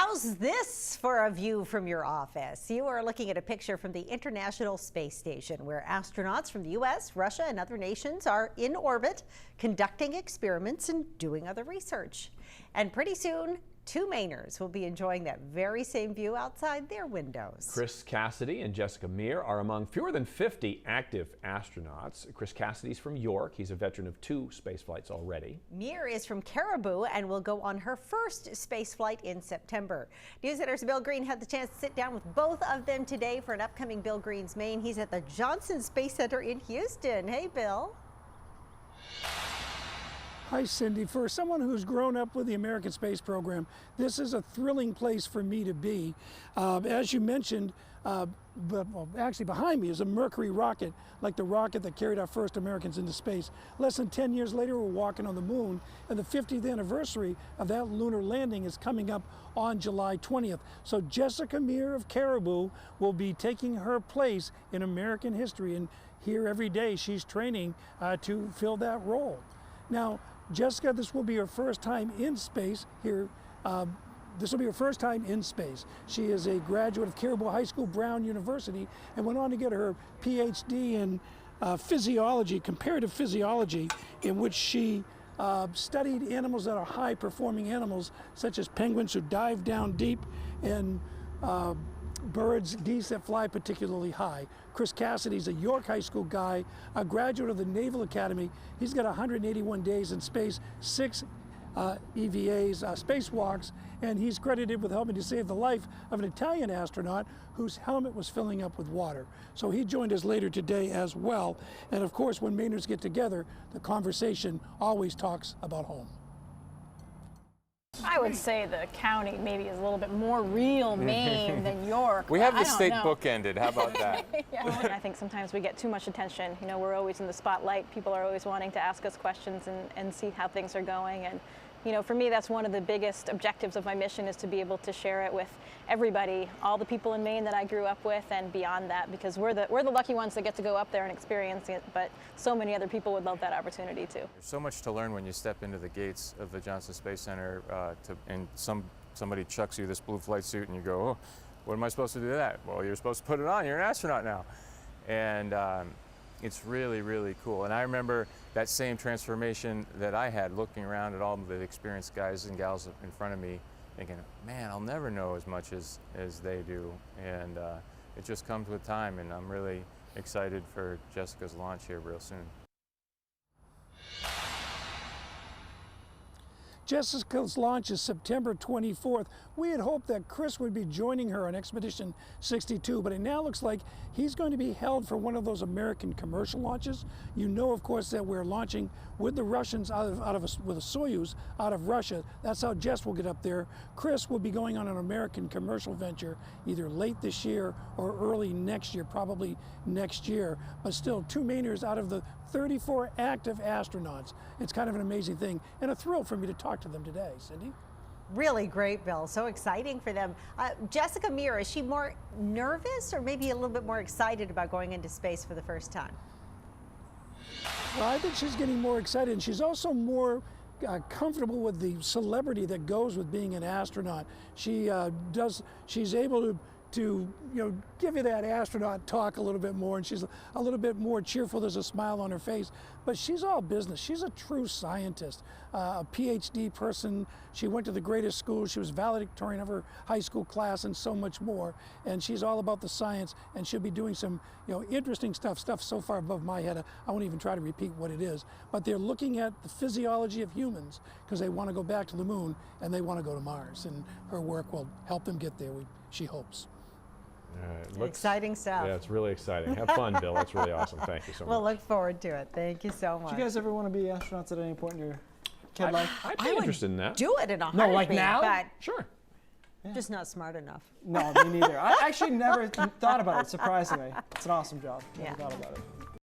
How's this for a view from your office? You are looking at a picture from the International Space Station where astronauts from the U.S., Russia, and other nations are in orbit conducting experiments and doing other research. And pretty soon, two Mainers will be enjoying that very same view outside their windows. Chris Cassidy and Jessica Meir are among fewer than 50 active astronauts. Chris Cassidy's from York. He's a veteran of 2 space flights already. Meir is from Caribou and will go on her first space flight in September. News Center's Bill Green had the chance to sit down with both of them today for an upcoming Bill Green's Maine. He's at the Johnson Space Center in Houston. Hey, Bill. Hi, Cindy. For someone who's grown up with the American space program, this is a thrilling place for me to be. As you mentioned, actually behind me is a Mercury rocket, like the rocket that carried our first Americans into space. Less than 10 years later, we're walking on the moon, and the 50th anniversary of that lunar landing is coming up on July 20th. So Jessica Meir of Caribou will be taking her place in American history, and here every day she's training to fill that role. Now, Jessica, this will be her first time in space here. This will be her first time in space. She is a graduate of Caribou High School, Brown University, and went on to get her PhD in physiology, comparative physiology, in which she studied animals that are high-performing animals, such as penguins who dive down deep and birds, geese that fly particularly high. Chris Cassidy's a York High School guy, a graduate of the Naval Academy. He's got 181 days in space, 6 EVAs, spacewalks, and he's credited with helping to save the life of an Italian astronaut whose helmet was filling up with water. So he joined us later today as well. And of course, when Mainers get together, the conversation always talks about home. I would say the county maybe is a little bit more real Maine than York. We have the state bookended. How about that? Yeah. I think sometimes we get too much attention. You know, we're always in the spotlight. People are always wanting to ask us questions and see how things are going. And, you know, for me, that's one of the biggest objectives of my mission, is to be able to share it with everybody, all the people in Maine that I grew up with and beyond that, because we're the lucky ones that get to go up there and experience it, but so many other people would love that opportunity too. There's so much to learn when you step into the gates of the Johnson Space Center and somebody chucks you this blue flight suit and you go, oh, what am I supposed to do with that? Well, you're supposed to put it on. You're an astronaut now. And it's really, really cool. And I remember that same transformation that I had looking around at all of the experienced guys and gals in front of me, thinking, man, I'll never know as much as they do. And it just comes with time, and I'm really excited for Jessica's launch here real soon. Jessica's launch is September 24th. We had hoped that Chris would be joining her on Expedition 62, but it now looks like he's going to be held for one of those American commercial launches. You know, of course, that we're launching with the Russians with a Soyuz out of Russia. That's how Jess will get up there. Chris will be going on an American commercial venture either late this year or early next year, probably next year. But still, 2 Mainers out of the 34 active astronauts. It's kind of an amazing thing and a thrill for me to talk to them today. Cindy? Really great, Bill. So exciting for them. Jessica Meir, is she more nervous or maybe a little bit more excited about going into space for the first time? Well, I think she's getting more excited, and she's also more comfortable with the celebrity that goes with being an astronaut. She's able to give you that astronaut talk a little bit more, and she's a little bit more cheerful. There's a smile on her face, but she's all business. She's a true scientist, a PhD person. She went to the greatest school. She was valedictorian of her high school class and so much more, and she's all about the science, and she'll be doing some interesting stuff so far above my head. I won't even try to repeat what it is, but they're looking at the physiology of humans because they want to go back to the moon and they want to go to Mars, and her work will help them get there, she hopes. Exciting stuff. Yeah, it's really exciting. Have fun, Bill. That's really awesome. Thank you so much. We'll look forward to it. Thank you so much. Do you guys ever want to be astronauts at any point in your kid life? I'd be interested in that. Do it in a heartbeat. No, like now? But Sure. just not smart enough. No, me neither. I actually never thought about it, surprisingly. It's an awesome job. Never thought about it.